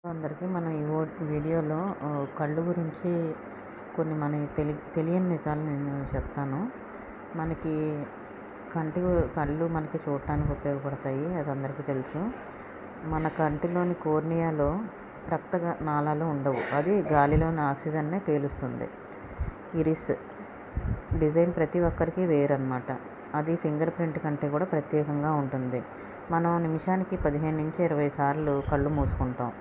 అందరికీ మనం ఈ వీడియోలో కళ్ళు గురించి కొన్ని మనకి తెలియని నిజాలు నేను చెప్తాను. మనకి కళ్ళు మనకి చూడటానికి ఉపయోగపడతాయి, అది అందరికీ తెలుసు. మన కంటిలోని కోర్నియాలో రక్త నాళాలు ఉండవు, అది గాలిలోని ఆక్సిజన్నే పీలుస్తుంది. ఇరిస్ డిజైన్ ప్రతి ఒక్కరికి వేరన్నమాట. అది ఫింగర్ ప్రింట్ కంటే కూడా ప్రత్యేకంగా ఉంటుంది. మనం నిమిషానికి 15 నుంచి 20 సార్లు కళ్ళు మూసుకుంటాం.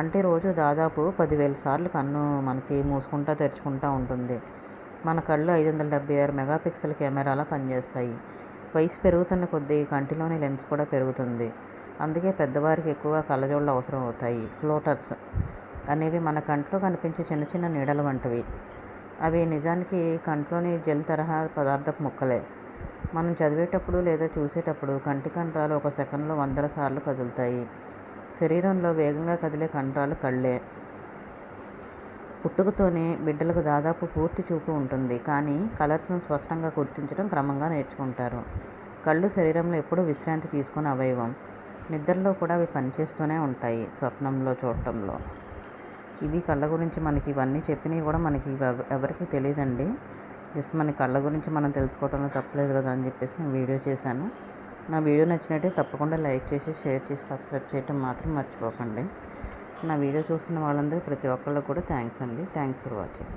అంటే రోజు దాదాపు 10,000 సార్లు కన్ను మనకి మూసుకుంటా తెరుచుకుంటూ ఉంటుంది. మన కళ్ళు 576 మెగాపిక్సెల్ కెమెరాలా పనిచేస్తాయి. వయసు పెరుగుతున్న కొద్దీ కంటిలోని లెన్స్ కూడా పెరుగుతుంది. అందుకే పెద్దవారికి ఎక్కువగా కళ్ళజోళ్ళు అవసరం అవుతాయి. ఫ్లోటర్స్ అనేవి మన కంట్లో కనిపించే చిన్న చిన్న నీడల వంటివి. అవి నిజానికి కంట్లోని జెల్ తరహా పదార్థపు ముక్కలే. మనం చదివేటప్పుడు లేదా చూసేటప్పుడు కంటి కండరాలు ఒక సెకన్లో 100 సార్లు కదులుతాయి. శరీరంలో వేగంగా కదిలే కండరాలు కళ్ళే. పుట్టుకతోనే బిడ్డలకు దాదాపు పూర్తి చూపు ఉంటుంది, కానీ కలర్స్ను స్పష్టంగా గుర్తించడం క్రమంగా నేర్చుకుంటారు. కళ్ళు శరీరంలో ఎప్పుడూ విశ్రాంతి తీసుకునే అవయవం. నిద్రలో కూడా అవి పనిచేస్తూనే ఉంటాయి, స్వప్నంలో చూడటంలో. ఇవి కళ్ళ గురించి మనకి ఇవన్నీ చెప్పినవి కూడా మనకి ఎవరికి తెలియదండి. జస్ట్ మన కళ్ళ గురించి మనం తెలుసుకోవడంలో తప్పలేదు కదా అని చెప్పేసి నేను వీడియో చేశాను. నా వీడియో నచ్చినట్టే తప్పకుండా లైక్ చేసి, షేర్ చేసి, సబ్స్క్రైబ్ చేయడం మాత్రం మర్చిపోకండి. నా వీడియో చూస్తున్న వాళ్ళందరికీ ప్రతి ఒక్కళ్ళకి కూడా థ్యాంక్స్ అండి. Thanks for watching.